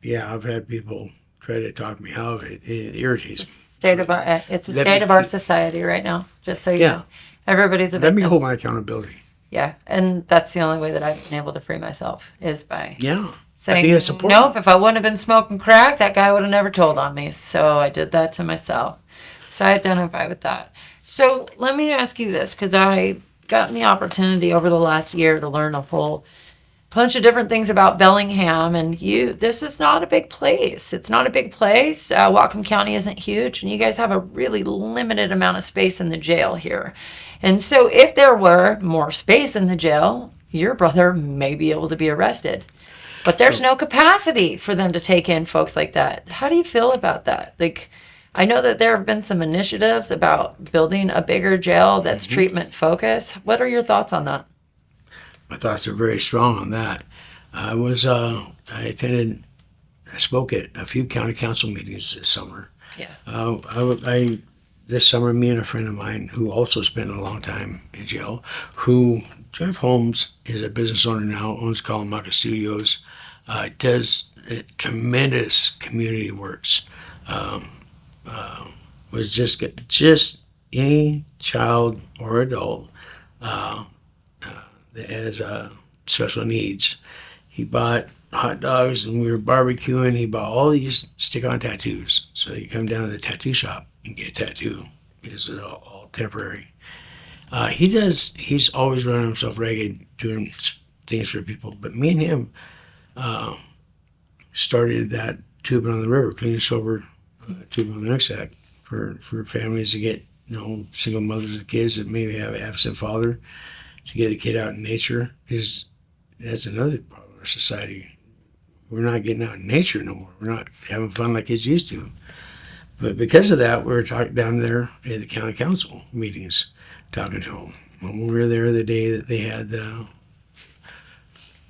yeah, I've had people try to talk me out of it. It irritates me. It's the state of our society right now, just so you know. Everybody's a Let me victim. hold my accountability. Yeah, and that's the only way that I've been able to free myself is by Yeah. I saying, think that's important. nope, if I wouldn't have been smoking crack, that guy would have never told on me. So I did that to myself. So I identify with that. So let me ask you this, because I gotten the opportunity over the last year to learn a whole bunch of different things about Bellingham, and this is not a big place. It's not a big place. Whatcom County isn't huge, and you guys have a really limited amount of space in the jail here. And so if there were more space in the jail, your brother may be able to be arrested. But there's no capacity for them to take in folks like that. How do you feel about that? Like, I know that there have been some initiatives about building a bigger jail that's treatment focused. What are your thoughts on that? My thoughts are very strong on that. I spoke at a few county council meetings this summer. Yeah. This summer, me and a friend of mine who also spent a long time in jail, Jeff Holmes is a business owner now, owns Kalamaka Studios, does tremendous community works. Was just any child or adult that has special needs. He bought hot dogs and we were barbecuing. He bought all these stick-on tattoos. So they come down to the tattoo shop and get a tattoo. It's all temporary. He's always running himself ragged doing things for people. But me and him started that Tubing on the River, clean and sober Tubing on the Rucksack for families to get, single mothers with kids that maybe have an absent father, to get a kid out in nature. Because that's another problem in our society. We're not getting out in nature no more. We're not having fun like kids used to. But because of that, we were talking down there at the county council meetings, talking to them. When we were there the day that they had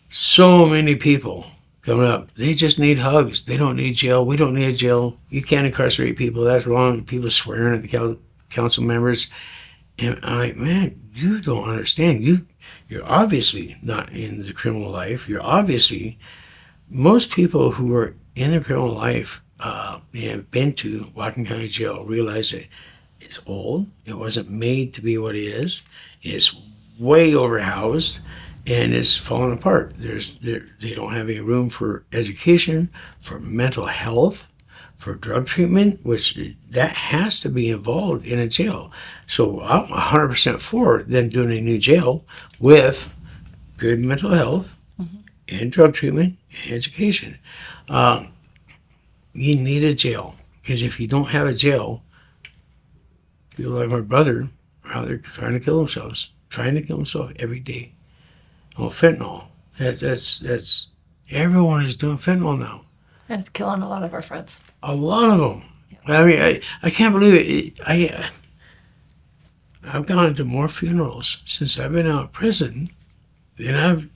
so many people coming up, they just need hugs. They don't need jail. We don't need a jail. You can't incarcerate people. That's wrong. People swearing at the council members. And I'm like, man, you don't understand. You're obviously not in the criminal life. Most people who are in the criminal life and have been to Whatcom County Jail realize that it's old. It wasn't made to be what it is. It's way overhoused, and it's falling apart. They don't have any room for education, for mental health, for drug treatment, which that has to be involved in a jail. So I'm 100% for them doing a new jail with good mental health and drug treatment and education. You need a jail, because if you don't have a jail, people like my brother are out there trying to kill themselves every day. Oh, fentanyl. That's everyone is doing fentanyl now. And it's killing a lot of our friends. A lot of them. I mean, I can't believe it. I've gone to more funerals since I've been out of prison than I've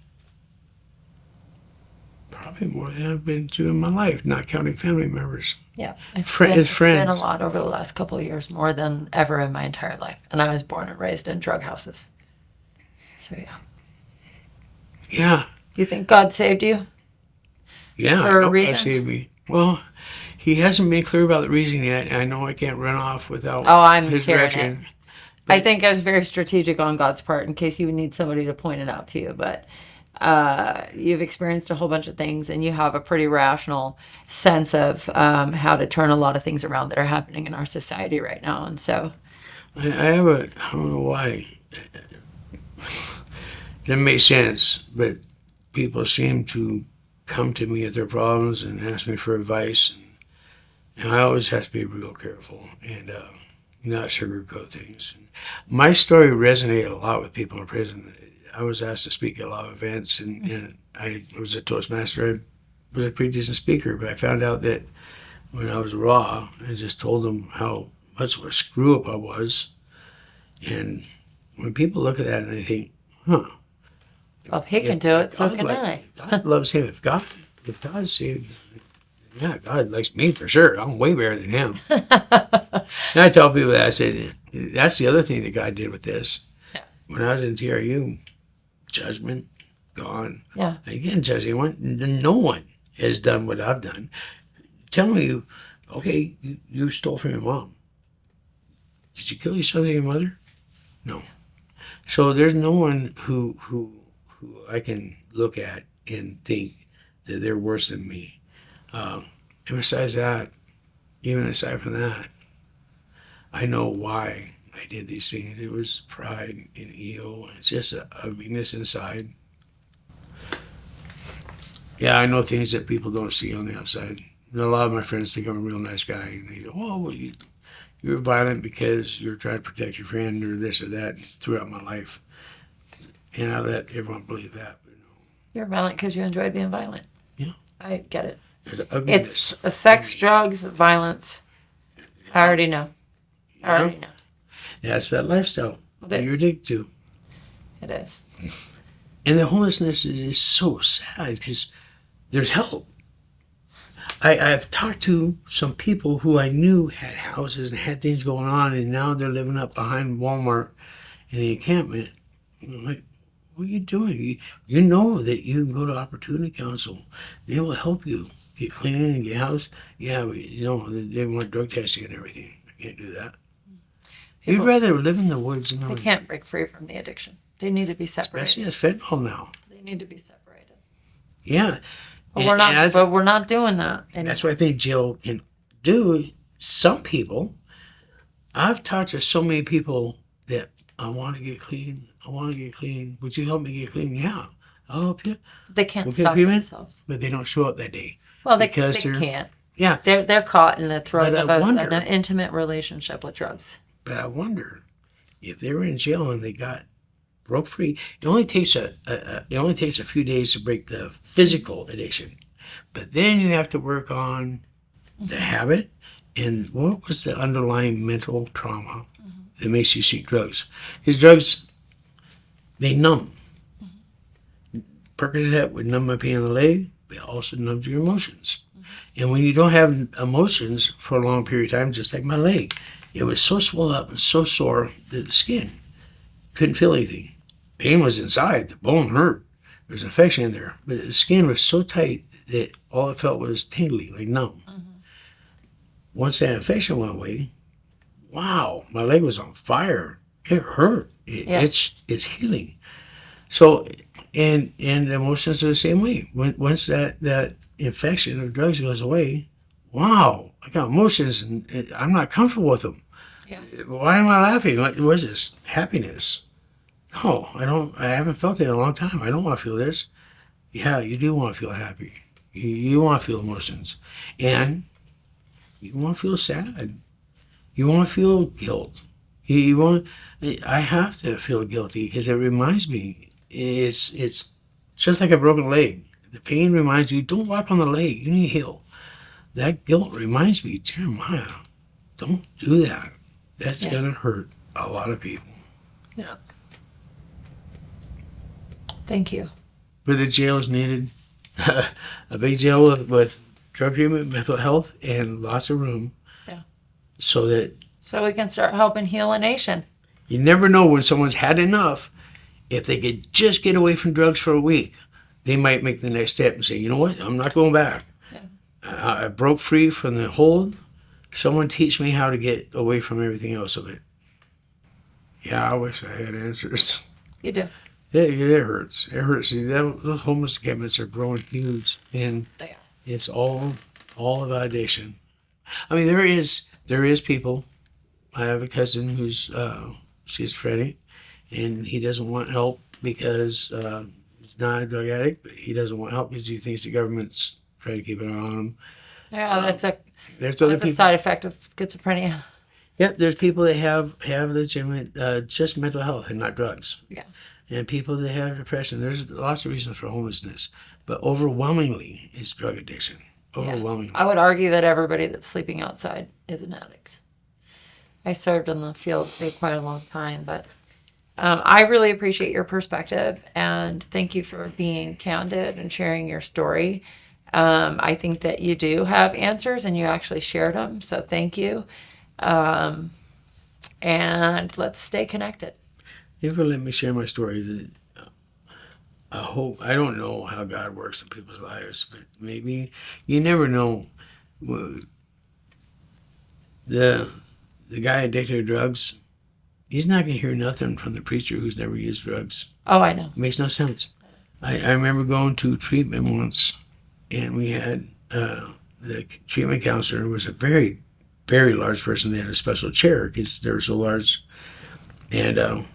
been to in my life, not counting family members. Yeah, It's it's been a friends. lot over the last couple of years, more than ever in my entire life. And I was born and raised in drug houses. So yeah. Yeah. You think God saved you? Yeah, For I a know reason? God saved me. Well, he hasn't been clear about the reason yet. I know I can't run off without Oh, I'm his hearing direction. I think I was very strategic on God's part in case you would need somebody to point it out to you. But you've experienced a whole bunch of things, and you have a pretty rational sense of how to turn a lot of things around that are happening in our society right now. And so, I don't know why. Doesn't make sense, but people seem to come to me with their problems and ask me for advice. And I always have to be real careful and not sugarcoat things. My story resonated a lot with people in prison. I was asked to speak at a lot of events, and I was a Toastmaster. I was a pretty decent speaker, but I found out that when I was raw, I just told them how much of a screw up I was. And when people look at that and they think, huh. well, if he can do it, so can I. God loves him. If God saved him, yeah, God likes me for sure. I'm way better than him. And I tell people that, I said, that's the other thing that God did with this. Yeah. When I was in TRU, judgment, gone. Yeah. I can't judge anyone. No one has done what I've done. Tell me, okay, you stole from your mom. Did you kill your son and your mother? No. So there's no one who I can look at and think that they're worse than me. And besides that, even aside from that, I know why I did these things. It was pride and ego. It's just a weakness inside. Yeah, I know things that people don't see on the outside. A lot of my friends think I'm a real nice guy. And they go, oh, well, you're violent because you're trying to protect your friend or this or that throughout my life. And I let everyone believe that. But no. You're violent because you enjoyed being violent. Yeah. I get it. There's an ugliness. It's a sex, drugs, violence. I already know. I already know. That's that lifestyle that you're addicted to. It is. And the homelessness is so sad because there's help. I've talked to some people who I knew had houses and had things going on, and now they're living up behind Walmart in the encampment. I'm like, what are you doing? You know that you can go to Opportunity Council. They will help you get clean and get housed. Yeah, but they want drug testing and everything. I can't do that. You'd rather live in the woods. They can't break free from the addiction. They need to be separated. Especially as fentanyl now. They need to be separated. Yeah. But we're not doing that. And that's what I think jail can do. Some people, I've talked to so many people that I want to get clean. I want to get clean. Would you help me get clean? Yeah, I'll help you. They can't stop themselves. But they don't show up that day. Well, they can't. Yeah. They're caught in the throes of an intimate relationship with drugs. But I wonder if they were in jail and they broke free. It only takes a few days to break the physical addiction, but then you have to work on the habit and what was the underlying mental trauma that makes you seek drugs. Because drugs, they numb. Percocet would numb my pain in the leg, but it also numbs your emotions. And when you don't have emotions for a long period of time, just like my leg, it was so swollen up and so sore that the skin couldn't feel anything. Pain was inside. The bone hurt. There was an infection in there. But the skin was so tight that all it felt was tingly, like numb. Once that infection went away, wow, my leg was on fire. It hurt. It's healing. So, and emotions are the same way. Once that infection of drugs goes away, wow, I got emotions and I'm not comfortable with them. Yeah. Why am I laughing? What is this? Happiness. No, I don't. I haven't felt it in a long time. I don't want to feel this. Yeah, you do want to feel happy. You want to feel emotions. And you want to feel sad. You want to feel guilt. I have to feel guilty because it reminds me, it's just like a broken leg. The pain reminds you, don't walk on the leg. You need to heal. That guilt reminds me, Jeremiah, don't do that. That's going to hurt a lot of people. Yeah. Thank you. But the jail is needed. A big jail with drug treatment, mental health, and lots of room. Yeah. So we can start helping heal a nation. You never know when someone's had enough. If they could just get away from drugs for a week, they might make the next step and say, you know what, I'm not going back. Yeah. I broke free from the hold. Someone teach me how to get away from everything else of it. Yeah, I wish I had answers. You do. It hurts. It hurts. See, those homeless encampments are growing huge, and it's all of addiction. I mean, there is people. I have a cousin who's schizophrenic, and he doesn't want help because he's not a drug addict, but he doesn't want help because he thinks the government's trying to keep an eye on him. Yeah, that's a side effect of schizophrenia. Yep, there's people that have legitimate just mental health and not drugs. Yeah. And people that have depression. There's lots of reasons for homelessness, but overwhelmingly it's drug addiction. Overwhelmingly. Yeah. I would argue that everybody that's sleeping outside is an addict. I served in the field for quite a long time, but I really appreciate your perspective, and thank you for being candid and sharing your story. I think that you do have answers, and you actually shared them, so thank you. And let's stay connected. You ever let me share my story? I hope, I don't know how God works in people's lives, but maybe you never know. Well, the guy addicted to drugs, he's not going to hear nothing from the preacher who's never used drugs. Oh, I know. It makes no sense. I remember going to treatment once, and we had the treatment counselor was a very, very large person. They had a special chair because they were so large, and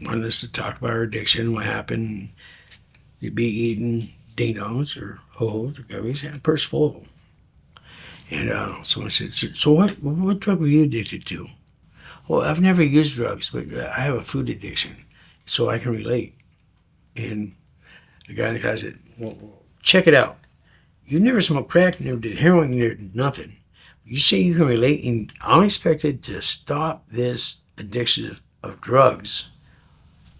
wanted us to talk about our addiction, what happened. You'd be eating ding-dongs or ho-hos or gummies, had a purse full of them. And someone said, so what drug were you addicted to? Well, I've never used drugs, but I have a food addiction, so I can relate. And the guy in the car said, well, check it out. You never smoked crack, you never did heroin, you never did nothing. You say you can relate, and I'm expected to stop this addiction of drugs.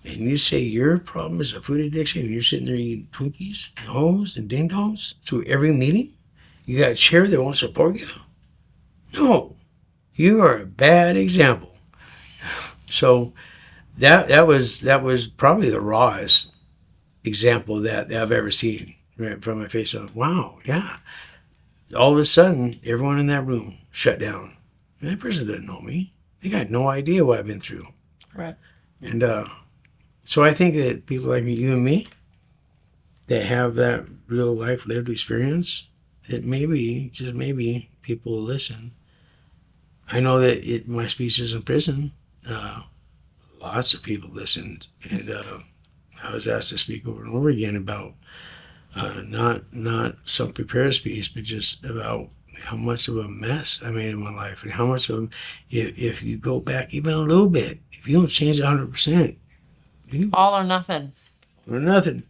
And you say your problem is a food addiction, and you're sitting there eating Twinkies and Hoes and Ding Dongs through every meeting? You got a chair that won't support you? No. You are a bad example. So that was probably the rawest example that I've ever seen right from my face. Of wow, yeah. All of a sudden, everyone in that room shut down. And that person doesn't know me. They got no idea what I've been through. Right. And so I think that people like you and me that have that real life lived experience, that maybe, just maybe, people will listen. I know that my speech is in prison. Lots of people listened, and I was asked to speak over and over again about not some prepared speech, but just about how much of a mess I made in my life, and how much of, if you go back even a little bit, if you don't change 100%, All or nothing. or nothing.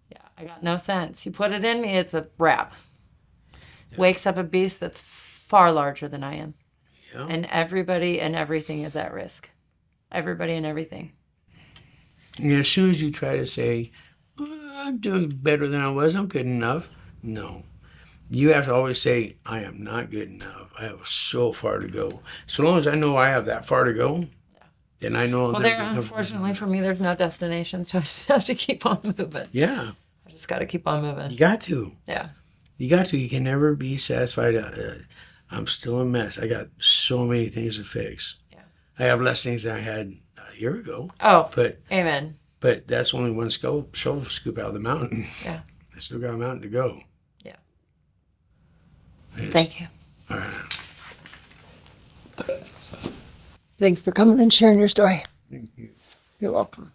Yeah, I got no sense. You put it in me, it's a wrap. Yeah. Wakes up a beast that's far larger than I am. Yeah. And everybody and everything is at risk. Everybody and everything. And as soon as you try to say, I'm doing better than I was, I'm good enough. No. You have to always say, I am not good enough. I have so far to go. So long as I know I have that far to go, then I know. Well, unfortunately for me, there's no destination, so I just have to keep on moving. Yeah. I just got to keep on moving. You got to. Yeah. You got to. You can never be satisfied. I'm still a mess. I got so many things to fix. Yeah. I have less things than I had a year ago. Oh, but amen. But that's only one shovel scoop out of the mountain. Yeah. I still got a mountain to go. Yeah. Thank you. All right. Thanks for coming and sharing your story. Thank you. You're welcome.